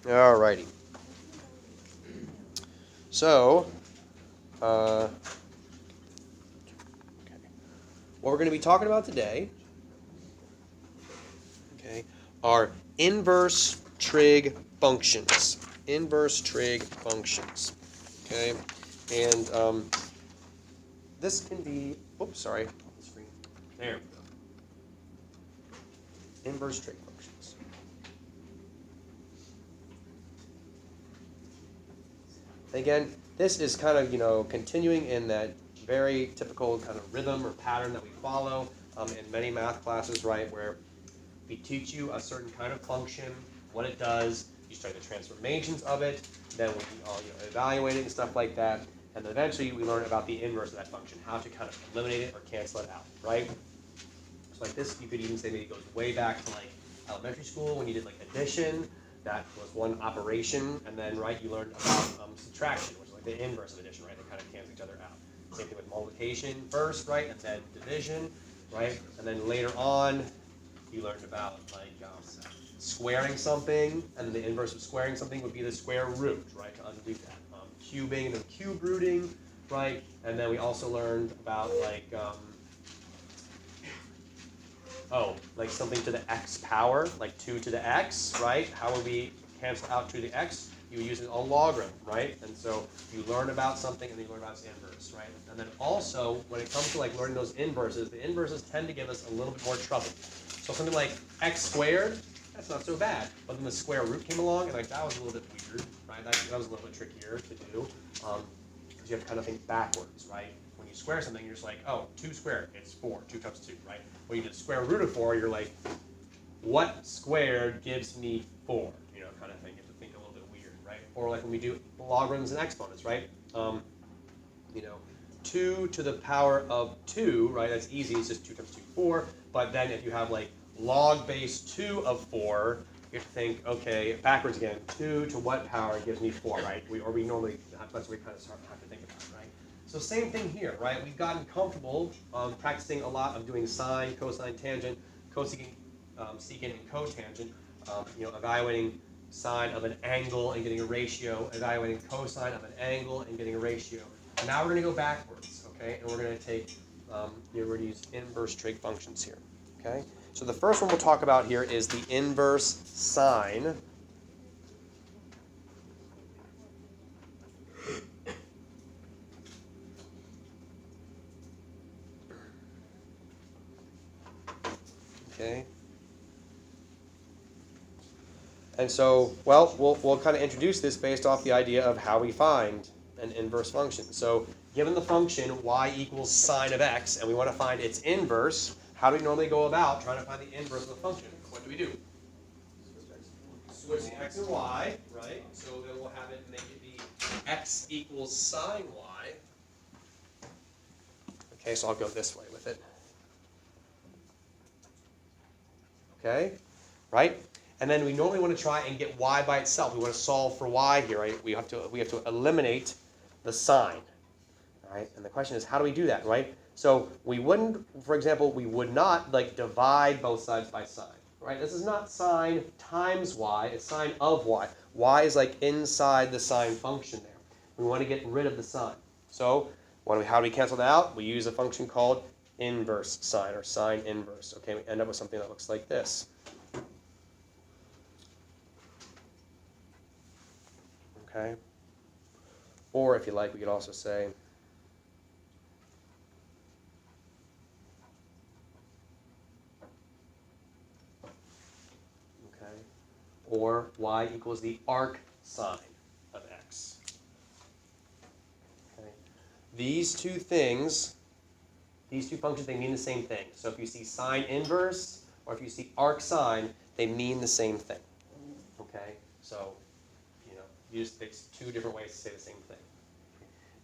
Alrighty. So, okay. What we're going to be talking about today, okay, are inverse trig functions. Inverse trig functions. Okay, and this can be. Oops, sorry. The screen. There we go. Inverse trig functions. Again, this is kind of, continuing in that very typical kind of rhythm or pattern that we follow in many math classes, right, where we teach you a certain kind of function, what it does, you study the transformations of it, then we evaluate it and stuff like that, and then eventually we learn about the inverse of that function, how to kind of eliminate it or cancel it out, right? So like this, you could even say maybe it goes way back to like elementary school when you did like addition. That was one operation, and then right you learned about subtraction, which is like the inverse of addition, right? They kind of cancel each other out. Same thing with multiplication first, right, and then division, right, and then later on you learned about like squaring something, and the inverse of squaring something would be the square root, right? To undo that. Cubing and then cube rooting, right? And then we also learned about like like something to the x power, like 2 to the x, right? How would we cancel out 2 to the x? You use it on logarithm, right? And so you learn about something and then you learn about its inverse, right? And then also, when it comes to like learning those inverses, the inverses tend to give us a little bit more trouble. So something like x squared, that's not so bad. But then the square root came along and like that was a little bit weird, right? That was a little bit trickier to do because you have to kind of think backwards, right? When you square something, you're just like, oh, 2 squared, it's 4, 2 times 2, right? When you do the square root of 4, you're like, what squared gives me 4? Kind of thing. You have to think a little bit weird, right? Or like when we do logarithms and exponents, right? 2 to the power of 2, right? That's easy. It's just 2 times 2, 4. But then if you have like log base 2 of 4, you have to think, okay, backwards again. 2 to what power gives me 4, right? We normally, that's what we kind of have to think about, right? So same thing here, right? We've gotten comfortable practicing a lot of doing sine, cosine, tangent, cosecant, secant, and cotangent. Evaluating sine of an angle and getting a ratio, evaluating cosine of an angle and getting a ratio. Now we're going to go backwards, okay? And we're going to take, we're going to use inverse trig functions here, okay? So the first one we'll talk about here is the inverse sine. Okay. And so, well, we'll kind of introduce this based off the idea of how we find an inverse function. So given the function y equals sine of x, and we want to find its inverse, how do we normally go about trying to find the inverse of the function? What do? Switch the x and y, right? So then we'll have it make it be x equals sine y. Okay, so I'll go this way with it. Okay, right? And then we normally want to try and get y by itself. We want to solve for y here, right? We have to eliminate the sine, right? And the question is, how do we do that, right? So we wouldn't, for example, we would not like divide both sides by sine, right? This is not sine times y, it's sine of y. Y is like inside the sine function there. We want to get rid of the sine. So how do we cancel that out? We use a function called inverse sine or sine inverse. Okay, we end up with something that looks like this. Okay. Or if you like, we could also say or y equals the arc sine of x. Okay. These two things, these two functions, they mean the same thing. So if you see sine inverse or if you see arc sine, they mean the same thing. Okay? So, it's two different ways to say the same thing.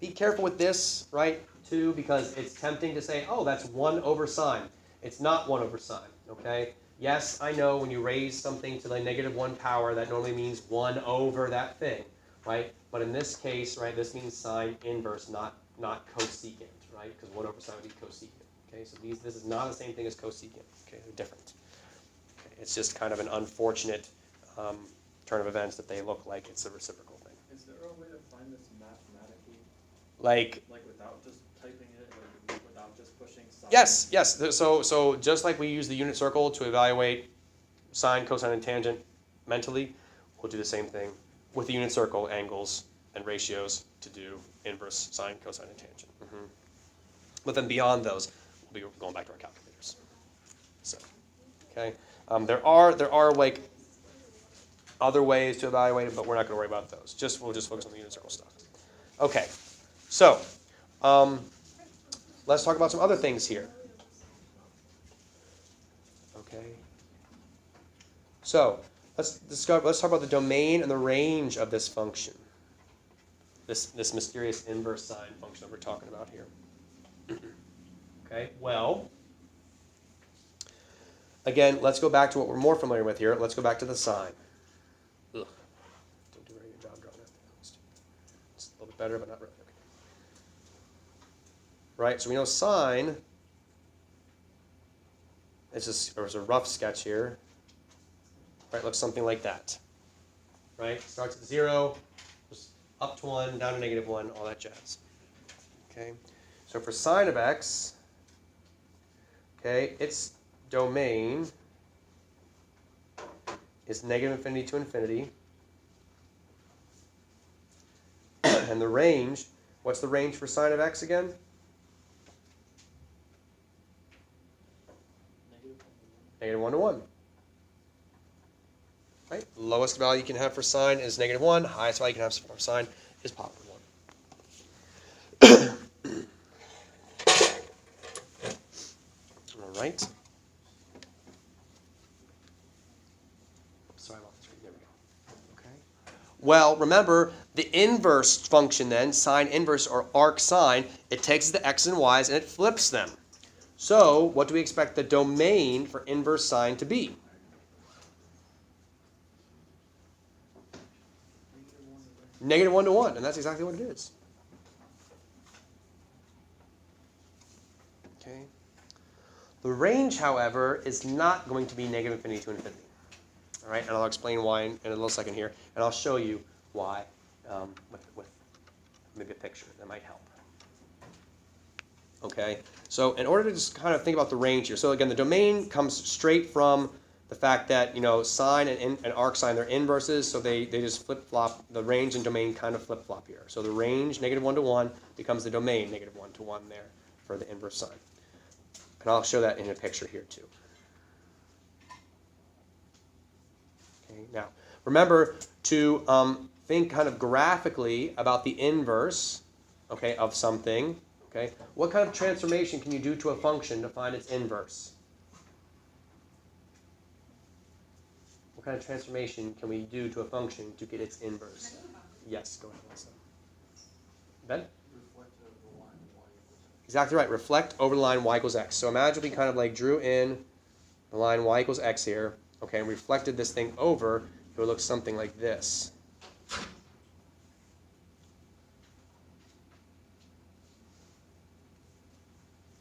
Be careful with this, right, too, because it's tempting to say, oh, that's 1 over sine. It's not 1 over sine, okay? Yes, I know when you raise something to the negative 1 power, that normally means 1 over that thing, right? But in this case, right, this means sine inverse, not cosecant, right? Because 1 over sine would be cosecant, okay? So this is not the same thing as cosecant, okay? They're different. Okay? It's just kind of an unfortunate turn of events that they look like it's a reciprocal thing. Is there a way to find this mathematically? Like without just typing it, or without just pushing sine? yes. So just like we use the unit circle to evaluate sine, cosine, and tangent mentally, we'll do the same thing with the unit circle, angles, and ratios to do inverse sine, cosine, and tangent. But then beyond those, we'll be going back to our calculators. So, okay, there are like other ways to evaluate it, but we're not going to worry about those. We'll just focus on the unit circle stuff. Okay, so let's talk about some other things here. Okay, so let's talk about the domain and the range of this function. This mysterious inverse sine function that we're talking about here. Okay, well, again, let's go back to what we're more familiar with here. Let's go back to the sine. Ugh, didn't do a very good job drawing that. It's a little bit better, but not really. Okay. Right, so we know sine, there's a rough sketch here. Right, looks something like that. Right, starts at 0, goes up to 1, down to -1, all that jazz. Okay, so for sine of x, okay, its domain is -infinity to infinity. And the range, what's the range for sine of x again? -1 to 1. Right? Lowest value you can have for sine is -1. Highest value you can have for sine is +1. All right. Sorry about this. There we go. Okay. Well, remember the inverse function then, sine inverse or arc sine, it takes the x and y's and it flips them. So what do we expect the domain for inverse sine to be? -1 to 1, and that's exactly what it is. Okay. The range, however, is not going to be -infinity to infinity. All right, and I'll explain why in a little second here, and I'll show you why with maybe a picture that might help. Okay, so in order to just kind of think about the range here, so again, the domain comes straight from the fact that, you know, sine and arc sine, they're inverses, so they just flip-flop, the range and domain kind of flip-flop here. So the range, -1 to 1, becomes the domain, -1 to 1 there for the inverse sine. And I'll show that in a picture here too. Okay, now, remember to think kind of graphically about the inverse, okay, of something. Okay, what kind of transformation can you do to a function to find its inverse? What kind of transformation can we do to a function to get its inverse? Yes, go ahead, Melissa. Ben? Reflect over the line y equals x. Exactly right. Reflect over the line y equals x. So imagine we kind of like drew in the line y equals x here, okay, and reflected this thing over, it would look something like this.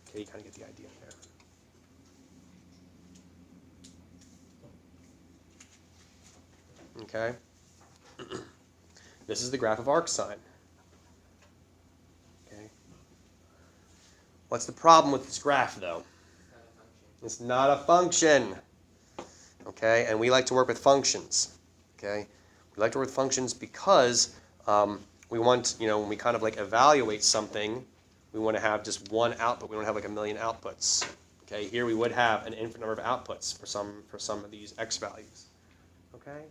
Okay, you kind of get the idea there. Okay. This is the graph of arc sine. Okay. What's the problem with this graph, though? It's not a function. Okay, and we like to work with functions. Okay, we like to work with functions because we want, you know, when we kind of like evaluate something, we want to have just one output. We don't have like a million outputs. Okay, here we would have an infinite number of outputs for some of these x values. Okay,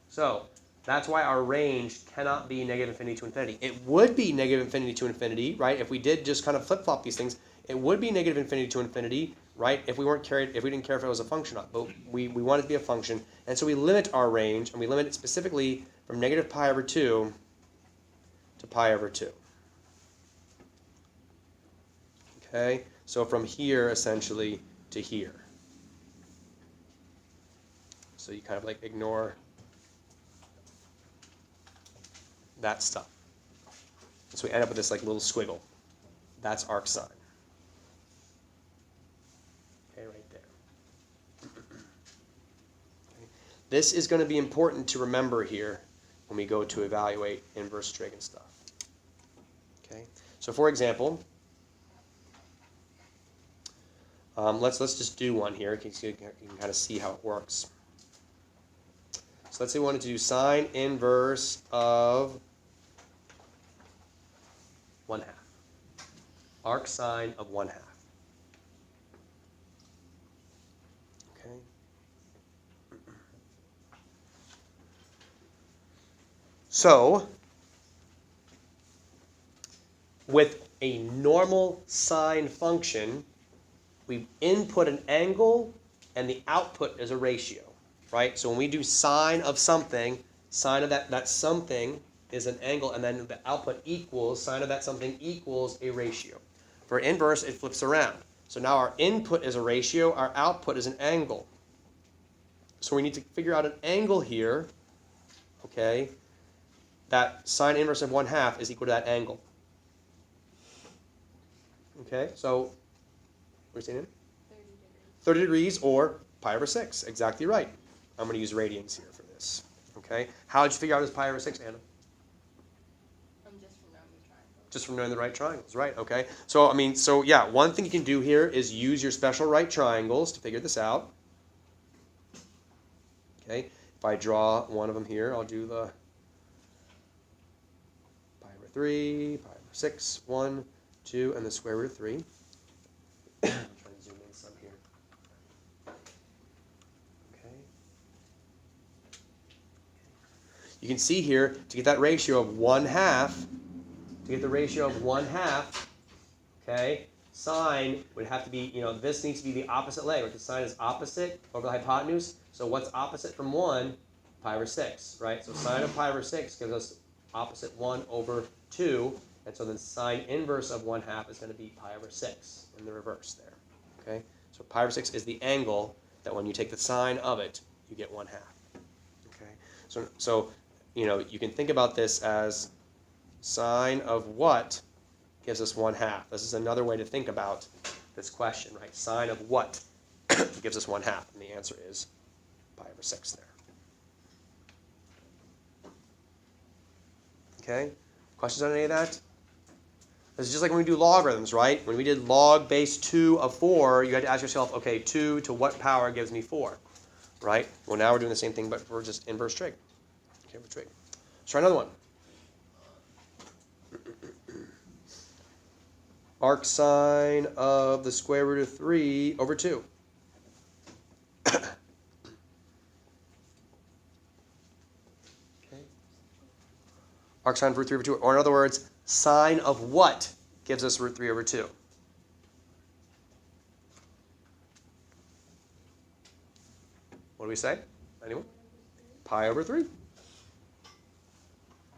so that's why our range cannot be -infinity to infinity. It would be -infinity to infinity, right? If we did just kind of flip-flop these things, it would be -infinity to infinity, right? If we didn't care if it was a function or not. But we want it to be a function, and so we limit our range, and we limit it specifically from -π/2 to π/2. Okay, so from here essentially to here. So you kind of like ignore that stuff. So we end up with this like little squiggle. That's arc sine. Okay, right there. Okay. this is going to be important to remember here when we go to evaluate inverse trig and stuff. Okay, so for example, let's just do one here. You can kind of see how it works. So let's say we wanted to do sine inverse of 1/2. Arc sine of 1/2. Okay. So, with a normal sine function, we input an angle and the output is a ratio, right? So when we do sine of something, sine of that something is an angle, and then the output equals, sine of that something equals a ratio. For inverse, it flips around. So now our input is a ratio, our output is an angle. So we need to figure out an angle here, okay? That sine inverse of 1/2 is equal to that angle. Okay, so what are you saying? 30 degrees or pi over 6. Exactly right. I'm going to use radians here for this. Okay, how did you figure out it's pi over 6, Anna? Just from knowing the triangles. Just from knowing the right triangles, right? Okay. So so yeah, one thing you can do here is use your special right triangles to figure this out. Okay. If I draw one of them here, I'll do the pi over 3, pi over 6, 1, 2, and the square root of 3. I'm trying to zoom in some here. Okay. You can see here, to get that ratio of 1/2, to get the ratio of 1/2, okay, sine would have to be, this needs to be the opposite leg, right? The sine is opposite over the hypotenuse. So what's opposite from 1? Pi over 6, right? So sine of pi over 6 gives us opposite 1 over 2. And so then sine inverse of 1/2 is going to be pi over 6 in the reverse there. Okay? So pi over 6 is the angle that when you take the sine of it, you get 1/2. Okay? So you can think about this as sine of what gives us 1/2. This is another way to think about this question, right? Sine of what gives us 1/2? And the answer is pi over 6 there. Okay? Questions on any of that? This is just like when we do logarithms, right? When we did log base 2 of 4, you had to ask yourself, okay, 2 to what power gives me 4, right? Well, now we're doing the same thing, but for just inverse trig. Okay, for trig. Let's try another one. Arc sine of the square root of 3 over 2. Okay. Arc sine of root 3 over 2. Or in other words, sine of what gives us root 3 over 2? What do we say? Anyone? Pi over 3.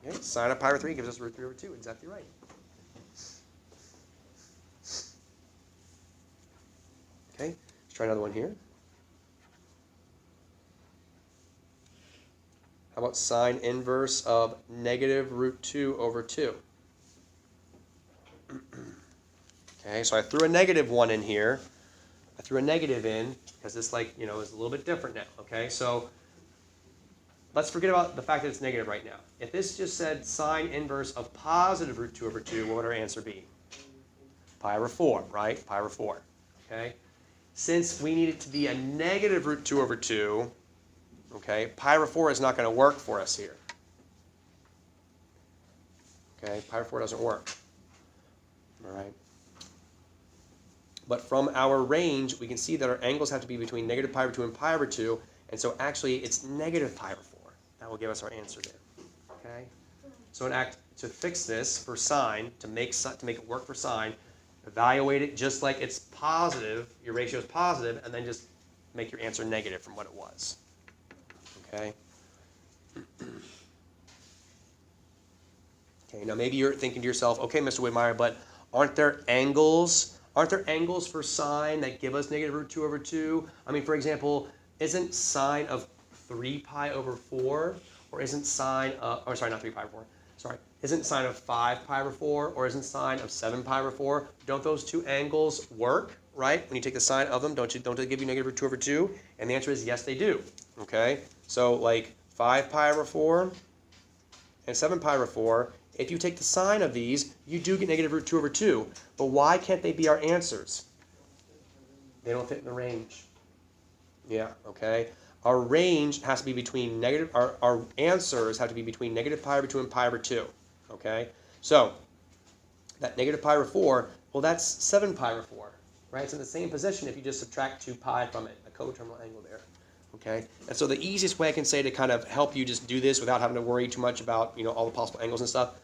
Okay, sine of pi over 3 gives us root 3 over 2. Exactly right. Okay, let's try another one here. How about sine inverse of negative root 2 over 2? Okay, so I threw a negative 1 in here. I threw a negative in because this, is a little bit different now. Okay, so let's forget about the fact that it's negative right now. If this just said sine inverse of positive root 2 over 2, what would our answer be? Pi over 4, right? Pi over 4. Okay, since we need it to be a negative root 2 over 2, okay, pi over 4 is not going to work for us here. Okay, pi over 4 doesn't work. All right. But from our range, we can see that our angles have to be between negative pi over 2 and pi over 2, and so actually it's negative pi over 4. That will give us our answer there. Okay. So to fix this for sine, to make it work for sine, evaluate it just like it's positive. Your ratio is positive, and then just make your answer negative from what it was. Okay. Okay. Now maybe you're thinking to yourself, okay, Mr. Whitmire, but aren't there angles? Aren't there angles for sine that give us negative root 2 over 2? I mean, for example, isn't sine of 3 pi over 4, or isn't sine of, or sorry, not 3 pi over 4, sorry, isn't sine of 5 pi over 4, or isn't sine of 7 pi over 4? Don't those two angles work, right? When you take the sine of them, don't they give you negative root 2 over 2? And the answer is yes, they do. Okay? So like 5 pi over 4 and 7 pi over 4, if you take the sine of these, you do get negative root 2 over 2. But why can't they be our answers? They don't fit in the range. Yeah, okay. Our range has to be between negative, our answers have to be between negative pi over 2 and pi over 2. Okay? So, that negative pi over 4, well, that's 7 pi over 4. Right? It's in the same position if you just subtract 2 pi from it, a coterminal angle there. Okay? And so the easiest way I can say to kind of help you just do this without having to worry too much about, all the possible angles and stuff,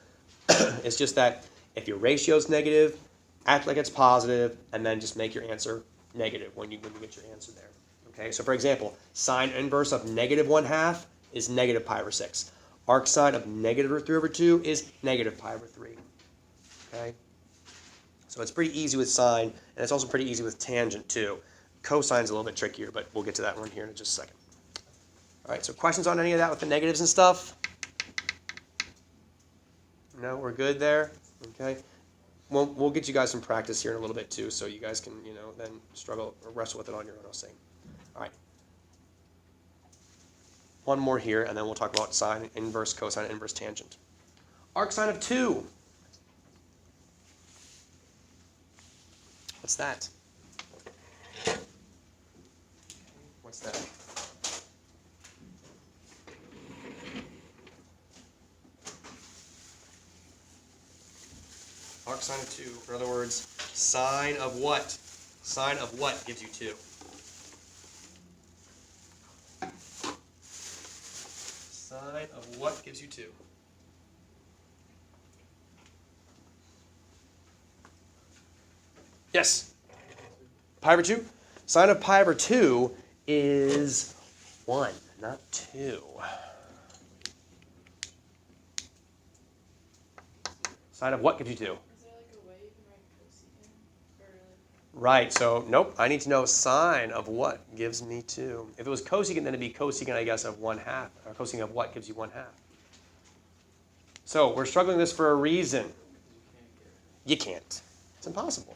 is just that if your ratio is negative, act like it's positive, and then just make your answer negative when you get your answer there. Okay? So for example, sine inverse of negative 1/2 is negative pi over 6. Arc sine of negative root 3 over 2 is negative pi over 3. Okay? So it's pretty easy with sine, and it's also pretty easy with tangent too. Cosine's a little bit trickier, but we'll get to that one here in just a second. All right, so questions on any of that with the negatives and stuff? No, we're good there? Okay. We'll get you guys some practice here in a little bit too, so you guys can, then struggle or wrestle with it on your own, I'll say. All right. One more here, and then we'll talk about sine, inverse, cosine, inverse, tangent. Arc sine of 2. What's that? What's that? Arc sine of 2. In other words, sine of what? Sine of what gives you 2? Sine of what gives you 2? Yes? Pi over 2? Sine of pi over 2 is 1, not 2. Sine of what gives you 2? Is there like a way you can write cosecant? Or like... Right, so nope, I need to know sine of what gives me 2. If it was cosecant, then it'd be cosecant, I guess, of 1/2. Or cosecant of what gives you 1/2. So we're struggling with this for a reason. You can't. It's impossible.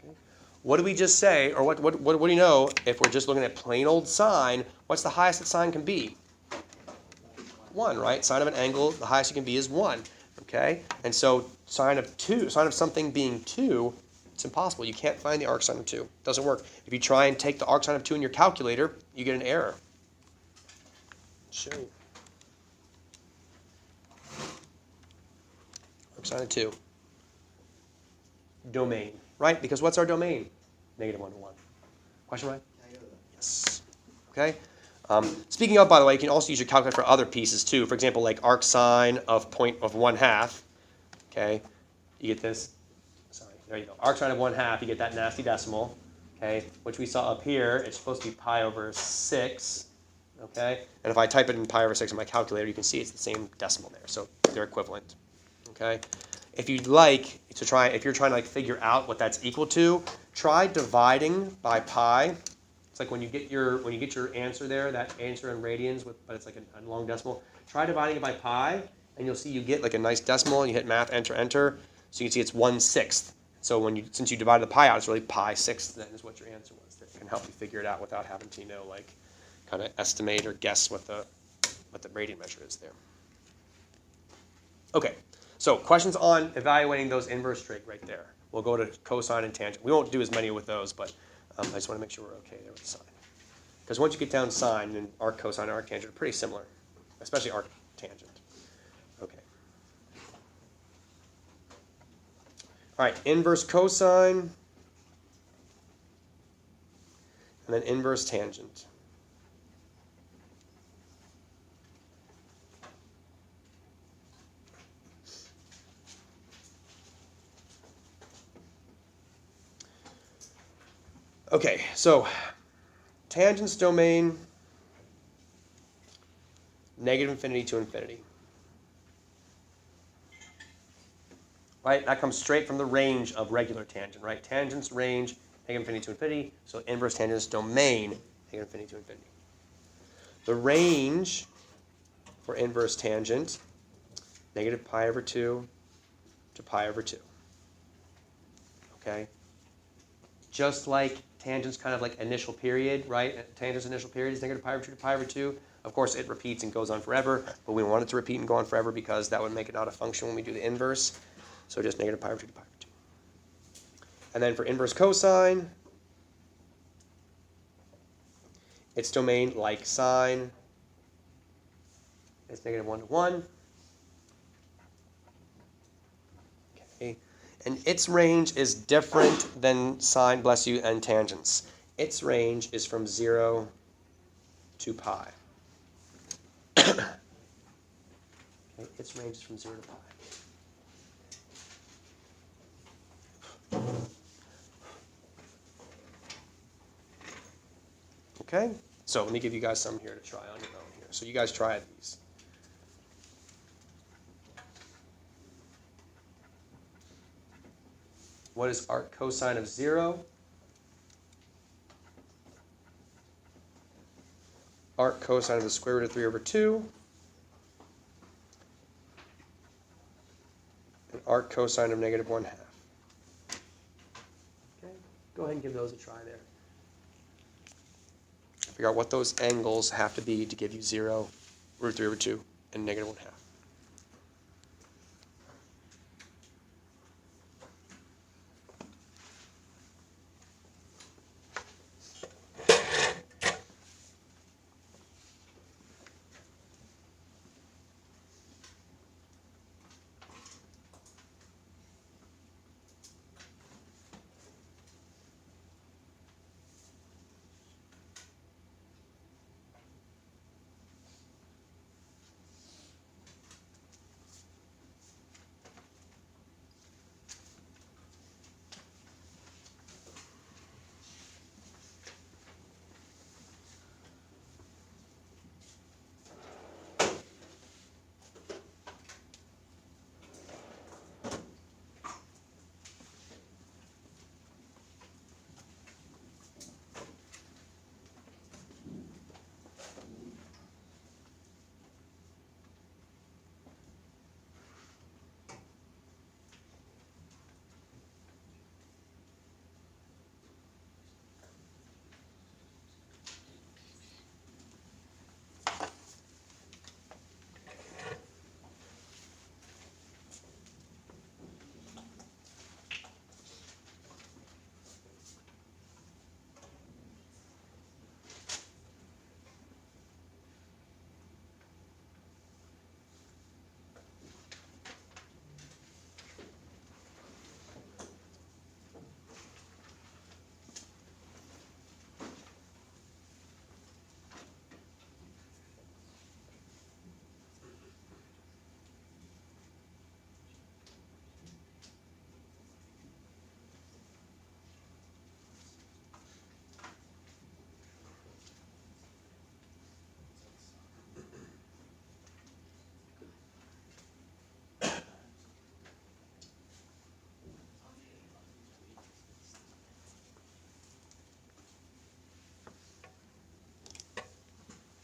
Okay. What do we just say, or what do you know if we're just looking at plain old sine? What's the highest that sine can be? 1, right? Sine of an angle, the highest you can be is 1. Okay? And so sine of something being 2, it's impossible. You can't find the arc sine of 2. It doesn't work. If you try and take the arc sine of 2 in your calculator, you get an error. I'll show you. Arc sine of 2. Domain. Right? Because what's our domain? -1 to 1. Question, right? Yes. Okay? Speaking of, by the way, you can also use your calculator for other pieces too. For example, like arc sine of 1/2. Okay, you get this. Sorry, there you go. Arc sine of 1/2. You get that nasty decimal. Okay, which we saw up here. It's supposed to be pi over 6. Okay, and if I type it in pi over 6 on my calculator, you can see it's the same decimal there. So they're equivalent. Okay, if you'd like to try, if you're trying to figure out what that's equal to, try dividing by pi. It's like when you get your answer there, that answer in radians, but it's like a long decimal. Try dividing it by pi, and you'll see you get like a nice decimal, and you hit math, enter, enter. So you can see it's 1/6. So since you divided the pi out, it's really pi 6th then is what your answer was. That can help you figure it out without having to, kind of estimate or guess what the radian measure is there. Okay, so questions on evaluating those inverse trig right there. We'll go to cosine and tangent. We won't do as many with those, but I just want to make sure we're okay there with sine. Because once you get down sine, and arc, cosine, and arc tangent are pretty similar, especially arc tangent. Okay. All right, inverse cosine, and then inverse tangent. Okay, so tangent's domain, -infinity to infinity. Right, that comes straight from the range of regular tangent, right? Tangent's range, -infinity to infinity, so inverse tangent's domain, -infinity to infinity. The range for inverse tangent, -pi over 2 to pi over 2. Okay? Just like tangent's kind of like initial period, right? Tangent's initial period is negative pi over 2 to pi over 2. Of course, it repeats and goes on forever, but we want it to repeat and go on forever because that would make it not a function when we do the inverse. So just negative pi over 2 to pi over 2. And then for inverse cosine, its domain, like sine, is negative 1 to 1. Okay. And its range is different than sine, bless you, and tangents. Its range is from 0 to pi. Okay, its range is from 0 to pi. Okay, so let me give you guys some here to try on your own here. So you guys try these. What is arc cosine of 0? Arc cosine of the square root of 3 over 2. And arc cosine of negative 1/2. Okay, go ahead and give those a try there. Figure out what those angles have to be to give you 0, root 3 over 2, and negative 1/2.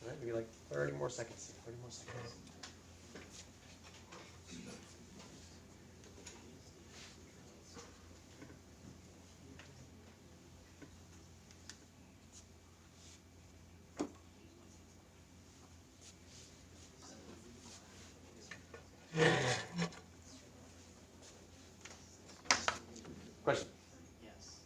All right, maybe like 30 more seconds. 30 more seconds. Question? Yes.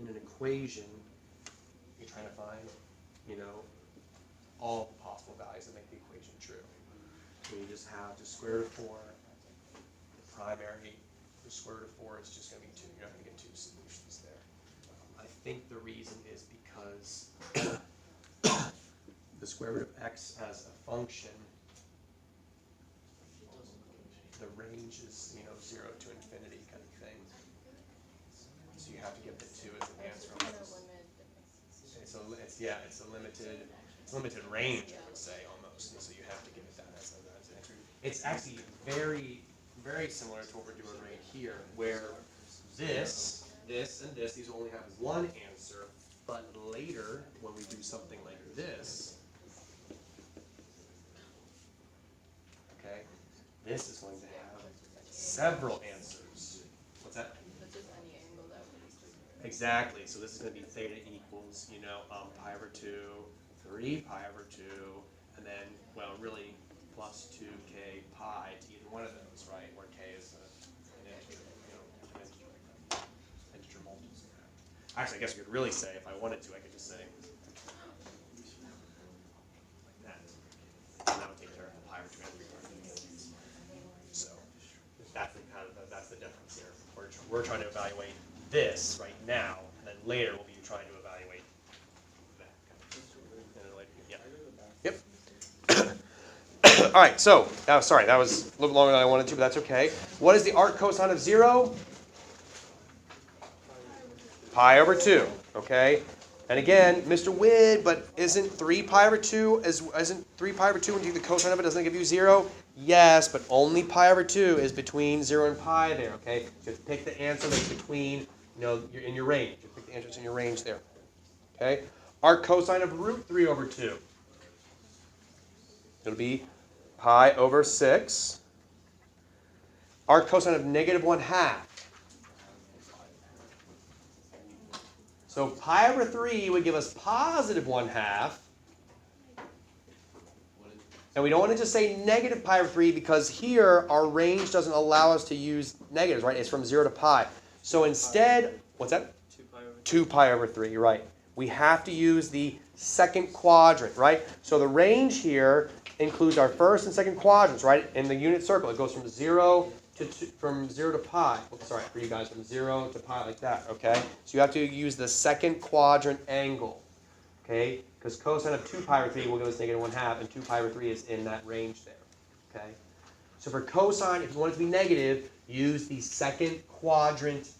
an equation, you're trying to find, all the possible values that make the equation true. So you just have the square root of 4, the primary, the square root of 4 is just going to be 2. You're not going to get 2 solutions there. I think the reason is because the square root of x as a function, the range is 0 to infinity kind of thing. So you have to give the 2 as an answer on this. Okay, so it's a limited range, I would say, almost. And so you have to give it that as an answer. It's actually very, very similar to what we're doing right here, where this, and this, these only have one answer, but later, when we do something like this, okay, this is going to have several answers. What's that? That's just any angle that would be. Exactly. So this is going to be theta equals, pi over 2, 3 pi over 2, and then, well, really plus 2k pi to either one of those, right? Where k is an integer, integer multiples. Actually, I guess we could really say, if I wanted to, I could just say like that. And that would take care of the pi over 2 and 3 pi over 2. So that's the difference here. We're trying to evaluate this right now, and then later we'll be trying to evaluate that. Yeah. Yep. All right. So, sorry, that was a little longer than I wanted to, but that's okay. What is the arc cosine of 0? Pi over 2. Okay. And again, Mr. Wid, but isn't 3 pi over 2 isn't 3 pi over 2 when you do the cosine of it, doesn't it give you 0? Yes, but only pi over 2 is between 0 and pi there. Okay. So you have to pick the answer that's between. You're in your range. You pick the answers in your range there. Okay? Arc cosine of root 3 over 2. It'll be pi over 6. Arc cosine of negative 1/2. So pi over 3 would give us positive 1/2. And we don't want to just say negative pi over 3 because here our range doesn't allow us to use negatives, right? It's from 0 to pi. So instead, what's that? 2 pi over 3, you're right. We have to use the second quadrant, right? So the range here includes our first and second quadrants, right? In the unit circle, it goes from 0 to pi. Oops, sorry, for you guys, from 0 to pi like that, okay? So you have to use the second quadrant angle, okay? Because cosine of 2 pi over 3 will give us negative 1/2, and 2 pi over 3 is in that range there, okay? So for cosine, if you want it to be negative, use the second quadrant,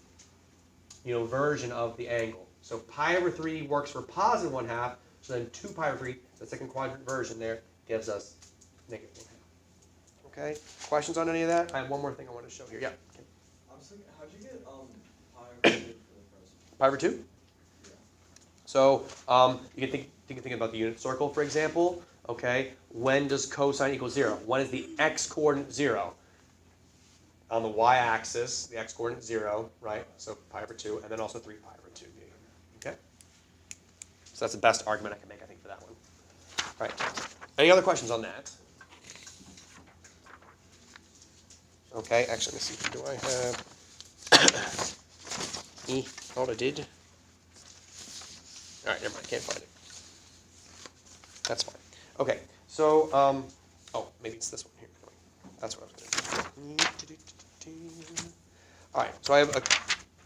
version of the angle. So pi over 3 works for positive 1/2, so then 2 pi over 3, the second quadrant version there, gives us negative 1/2. Okay? Questions on any of that? I have one more thing I want to show here. Yeah? Okay. I was thinking, how'd you get pi over 2 for the first one? Pi over 2? Yeah. So you can think about the unit circle, for example. Okay? When does cosine equal 0? When is the x-coordinate 0? On the y-axis, the x-coordinate 0, right? So pi over 2, and then also 3 pi over 2. Okay? So that's the best argument I can make, I think, for that one. All right. Any other questions on that? Okay, actually, let me see. Do I have... thought I did. All right, never mind. Can't find it. That's fine. Okay, so, maybe it's this one here. That's what I was going to do. All right, so I have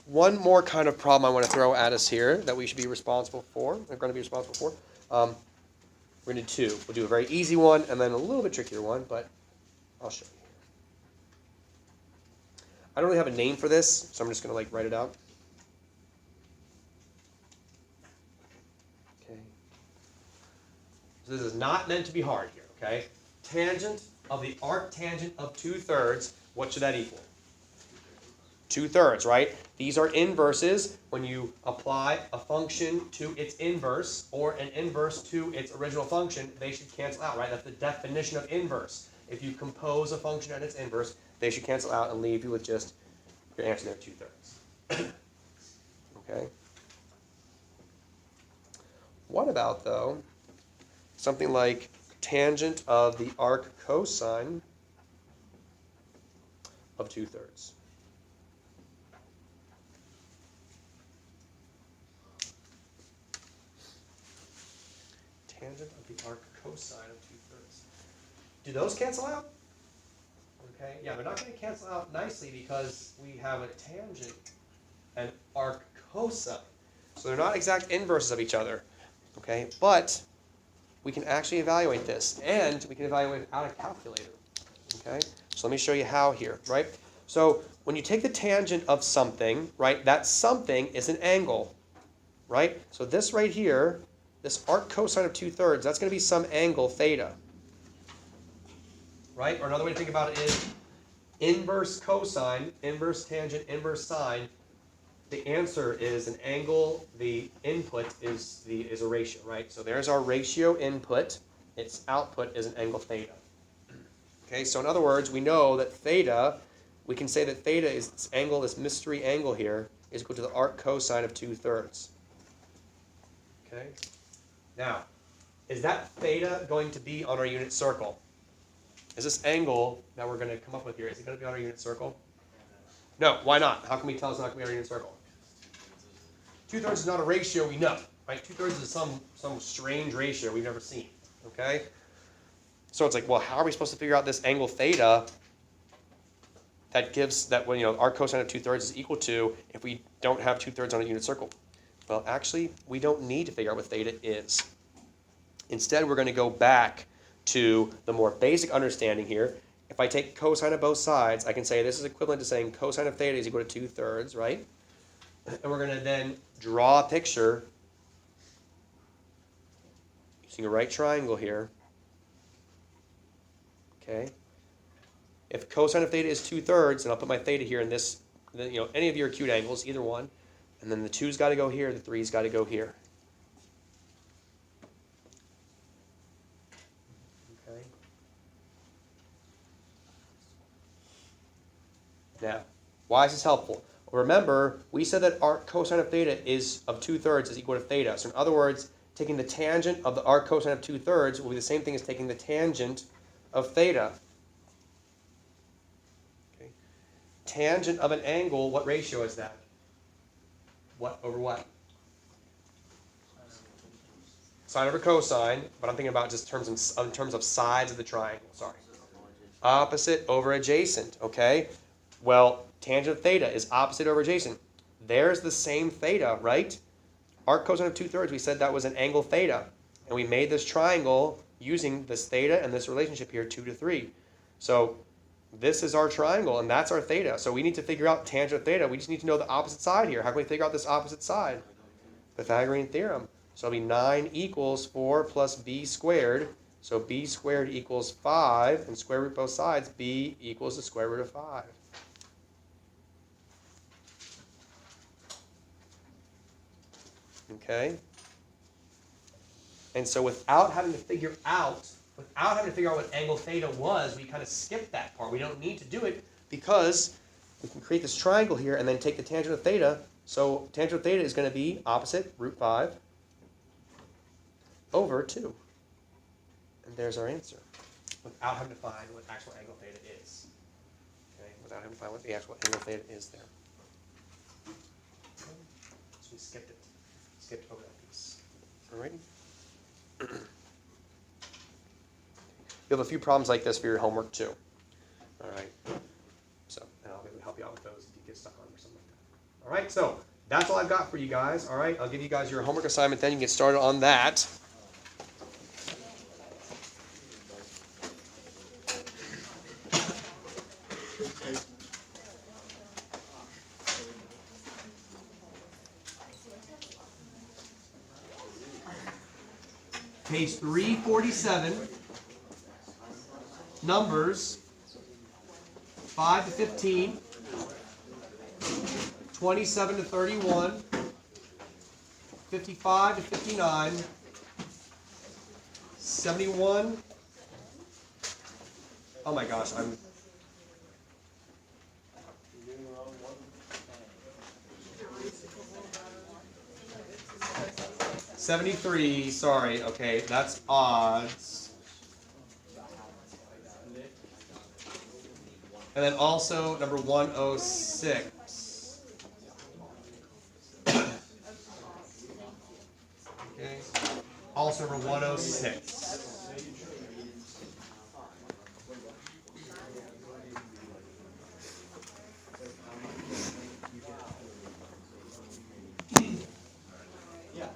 one more kind of problem I want to throw at us here that we should be responsible for. We're going to be responsible for. We're going to do 2. We'll do a very easy one and then a little bit trickier one, but I'll show you. I don't really have a name for this, so I'm just going to write it out. Okay. So this is not meant to be hard here, okay? Tangent of the arctangent of 2/3, what should that equal? 2/3, right? These are inverses. When you apply a function to its inverse or an inverse to its original function, they should cancel out, right? That's the definition of inverse. If you compose a function and its inverse, they should cancel out and leave you with just your answer there, 2/3. Okay? What about, though, something like tangent of the arc cosine of 2/3? tangent of the arc cosine of 2/3. Do those cancel out? Okay, yeah, they're not going to cancel out nicely because we have a tangent and arc cosine. So they're not exact inverses of each other. Okay, but we can actually evaluate this, and we can evaluate it without a calculator. Okay, so let me show you how here, right? So when you take the tangent of something, right, that something is an angle, right? So this right here, this arc cosine of 2/3, that's going to be some angle theta, right? Or another way to think about it is inverse cosine, inverse tangent, inverse sine. The answer is an angle. The input is a ratio, right? So there's our ratio input. Its output is an angle theta. Okay, so in other words, we know that theta, we can say that theta is this angle, this mystery angle here, is equal to the arc cosine of 2/3. Okay? Now, is that theta going to be on our unit circle? Is this angle that we're going to come up with here, is it going to be on our unit circle? No, why not? How can we tell it's not going to be on our unit circle? 2/3 is not a ratio we know, right? 2/3 is some strange ratio we've never seen, okay? So it's like, well, how are we supposed to figure out this angle theta that gives that, when, arc cosine of 2/3 is equal to if we don't have 2/3 on a unit circle? Well, actually, we don't need to figure out what theta is. Instead, we're going to go back to the more basic understanding here. If I take cosine of both sides, I can say this is equivalent to saying cosine of theta is equal to 2/3, right? And we're going to then draw a picture using a right triangle here. Okay. If cosine of theta is 2/3, and I'll put my theta here in this, any of your acute angles, either one, and then the 2's got to go here, the 3's got to go here. Okay. Now, why is this helpful? Remember, we said that arc cosine of theta of 2/3 is equal to theta. So in other words, taking the tangent of the arc cosine of 2/3 will be the same thing as taking the tangent of theta. Okay. Tangent of an angle, what ratio is that? What over what? Sine over cosine, but I'm thinking about just in terms of sides of the triangle. Sorry. Opposite over adjacent, okay? Well, tangent of theta is opposite over adjacent. There's the same theta, right? Arc cosine of 2/3, we said that was an angle theta. And we made this triangle using this theta and this relationship here, 2 to 3. So this is our triangle, and that's our theta. So we need to figure out tangent of theta. We just need to know the opposite side here. How can we figure out this opposite side? Pythagorean Theorem. So it'll be 9 equals 4 plus b squared. So b squared equals 5, and square root both sides, b equals the square root of 5. Okay? And so without having to figure out what angle theta was, we kind of skipped that part. We don't need to do it because we can create this triangle here and then take the tangent of theta. So tangent of theta is going to be opposite root 5 over 2. And there's our answer. Without having to find what actual angle theta is. Okay? Without having to find what the actual angle theta is there. Okay. So we skipped it. Skipped over that piece. All right? You'll have a few problems like this for your homework too. All right. So, and I'll be able to help you out with those if you get stuck on them or something like that. All right. So that's all I've got for you guys. All right. I'll give you guys your homework assignment. Then you can get started on that. Page 347, numbers 5 to 15, 27 to 31, 55 to 59, 71. Oh my gosh, I'm... 73, sorry, okay, that's odds. And then also number 106. Okay. Also also number 106. Yeah.